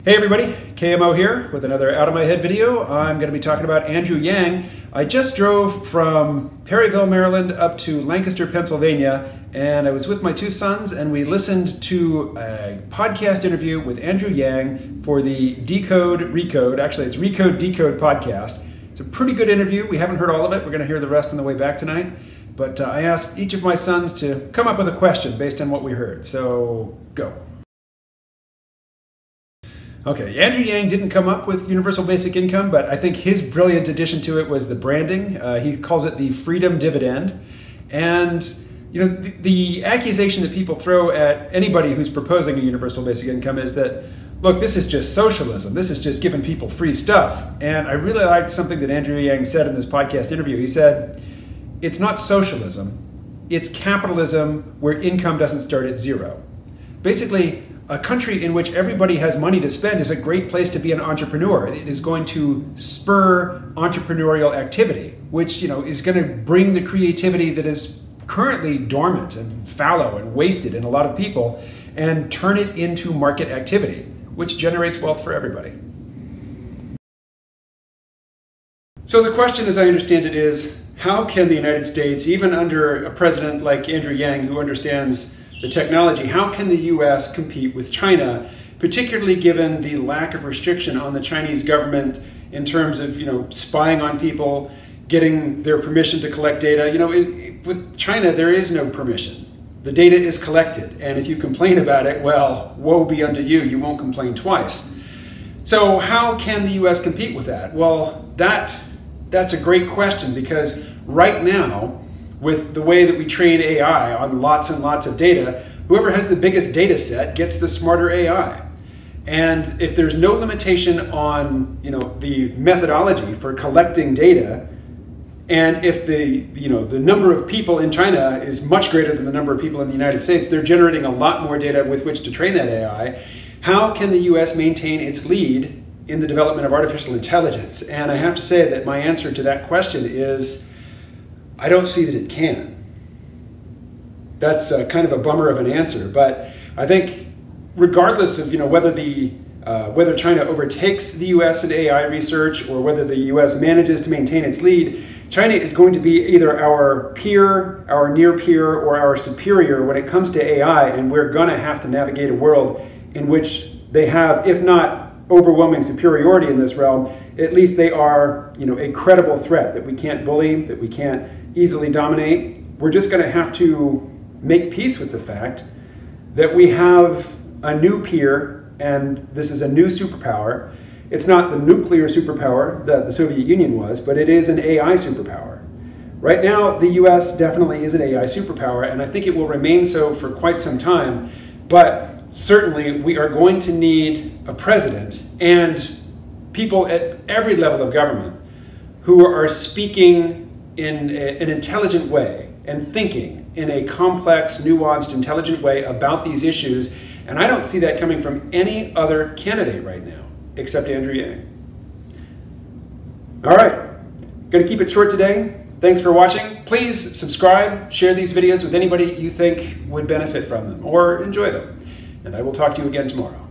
Hey everybody, KMO here with another Out of My Head video. I'm going to be talking about Andrew Yang. I just drove from Perryville, Maryland up to Lancaster, Pennsylvania, and I was with my two sons and we listened to a podcast interview with Andrew Yang for the Decode Recode, actually it's Recode Decode podcast. It's a pretty good interview. We haven't heard all of it. We're going to hear the rest on the way back tonight. But I asked each of my sons to come up with a question based on what we heard. So, go. Okay, Andrew Yang didn't come up with universal basic income, but I think his brilliant addition to it was the branding. He calls it the freedom dividend. And you know, the accusation that people throw at anybody who's proposing a universal basic income is that, look, this is just socialism. This is just giving people free stuff. And I really liked something that Andrew Yang said in this podcast interview. He said, it's not socialism, it's capitalism where income doesn't start at zero. Basically, a country in which everybody has money to spend is a great place to be an entrepreneur. It is going to spur entrepreneurial activity, which is going to bring the creativity that is currently dormant and fallow and wasted in a lot of people and turn it into market activity, which generates wealth for everybody. So the question, as I understand it, is how can the United States, even under a president like Andrew Yang who understands the technology, how can the US compete with China, particularly given the lack of restriction on the Chinese government in terms of spying on people, getting their permission to collect data? With China, there is no permission. The data is collected, and if you complain about it, well, woe be unto you, you won't complain twice. So how can the US compete with that? Well, that's a great question, because right now, with the way that we train AI on lots and lots of data, whoever has the biggest data set gets the smarter AI. And if there's no limitation on the methodology for collecting data, and if the number of people in China is much greater than the number of people in the United States, they're generating a lot more data with which to train that AI. How can the US maintain its lead in the development of artificial intelligence? And I have to say that my answer to that question is, I don't see that it can. That's kind of a bummer of an answer, but I think regardless of whether China overtakes the US in AI research or whether the US manages to maintain its lead, China is going to be either our peer, our near peer, or our superior when it comes to AI, and we're going to have to navigate a world in which they have, if not overwhelming superiority in this realm, at least they are a credible threat that we can't bully, that we can't easily dominate. We're just going to have to make peace with the fact that we have a new peer, and this is a new superpower. It's not the nuclear superpower that the Soviet Union was, but it is an AI superpower. Right now, the US definitely is an AI superpower, and I think it will remain so for quite some time, but certainly we are going to need a president and people at every level of government who are speaking in an intelligent way and thinking in a complex, nuanced, intelligent way about these issues. And I don't see that coming from any other candidate right now, except Andrew Yang. All right, going to keep it short today. Thanks for watching. Please subscribe, share these videos with anybody you think would benefit from them or enjoy them. And I will talk to you again tomorrow.